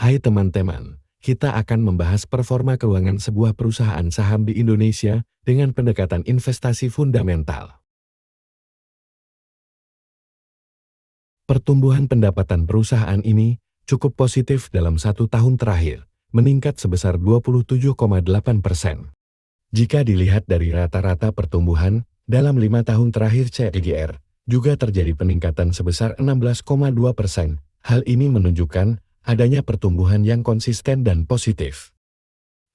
Hai teman-teman, kita akan membahas performa keuangan sebuah perusahaan saham di Indonesia dengan pendekatan investasi fundamental. Pertumbuhan pendapatan perusahaan ini cukup positif dalam 1 tahun terakhir, meningkat sebesar 27,8%. Jika dilihat dari rata-rata pertumbuhan, dalam 5 tahun terakhir CAGR, juga terjadi peningkatan sebesar 16,2%. Hal ini menunjukkan adanya pertumbuhan yang konsisten dan positif.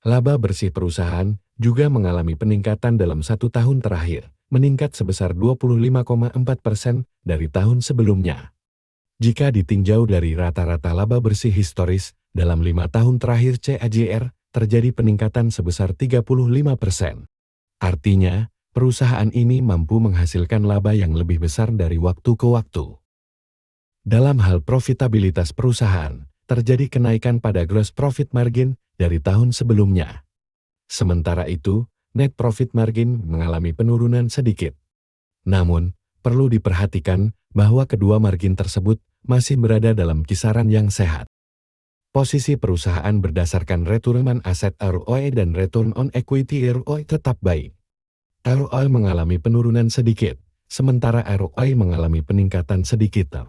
Laba bersih perusahaan juga mengalami peningkatan dalam 1 tahun terakhir, meningkat sebesar 25,4% dari tahun sebelumnya. Jika ditinjau dari rata-rata laba bersih historis, dalam 5 tahun terakhir CAGR terjadi peningkatan sebesar 35%. Artinya, perusahaan ini mampu menghasilkan laba yang lebih besar dari waktu ke waktu. Dalam hal profitabilitas perusahaan, terjadi kenaikan pada gross profit margin dari tahun sebelumnya. Sementara itu, net profit margin mengalami penurunan sedikit. Namun, perlu diperhatikan bahwa kedua margin tersebut masih berada dalam kisaran yang sehat. Posisi perusahaan berdasarkan return on asset ROE dan return on equity ROE tetap baik. ROE mengalami penurunan sedikit, sementara ROI mengalami peningkatan sedikit.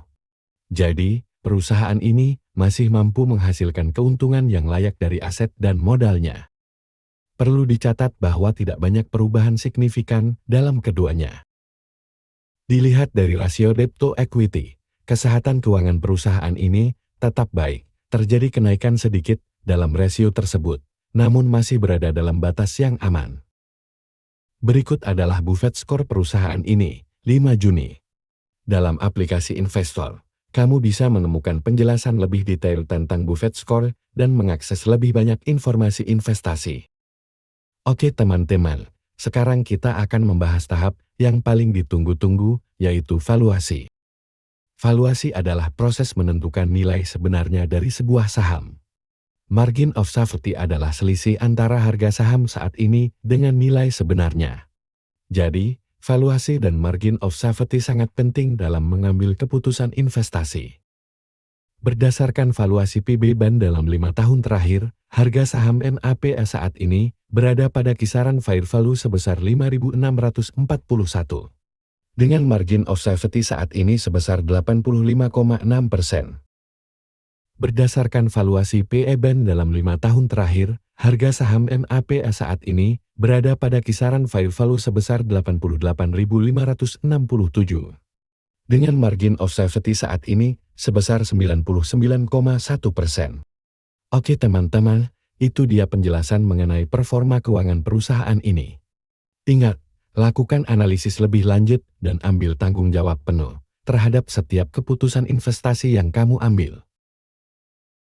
Jadi, perusahaan ini masih mampu menghasilkan keuntungan yang layak dari aset dan modalnya. Perlu dicatat bahwa tidak banyak perubahan signifikan dalam keduanya. Dilihat dari rasio debt to equity, kesehatan keuangan perusahaan ini tetap baik. Terjadi kenaikan sedikit dalam rasio tersebut, namun masih berada dalam batas yang aman. Berikut adalah Buffett Score perusahaan ini, 5 Juni. Dalam aplikasi investor, kamu bisa menemukan penjelasan lebih detail tentang Buffett Score dan mengakses lebih banyak informasi investasi. Oke teman-teman, sekarang kita akan membahas tahap yang paling ditunggu-tunggu, yaitu valuasi. Valuasi adalah proses menentukan nilai sebenarnya dari sebuah saham. Margin of safety adalah selisih antara harga saham saat ini dengan nilai sebenarnya. Jadi, valuasi dan margin of safety sangat penting dalam mengambil keputusan investasi. Berdasarkan valuasi PB/BAN dalam 5 tahun terakhir, harga saham NAPA saat ini berada pada kisaran fair value sebesar 5.641. Dengan margin of safety saat ini sebesar 85,6%. Berdasarkan valuasi PE/BAN dalam 5 tahun terakhir, harga saham NAPA saat ini berada pada kisaran fair value sebesar 88.567. Dengan margin of safety saat ini sebesar 99,1%. Oke teman-teman, itu dia penjelasan mengenai performa keuangan perusahaan ini. Ingat, lakukan analisis lebih lanjut dan ambil tanggung jawab penuh terhadap setiap keputusan investasi yang kamu ambil.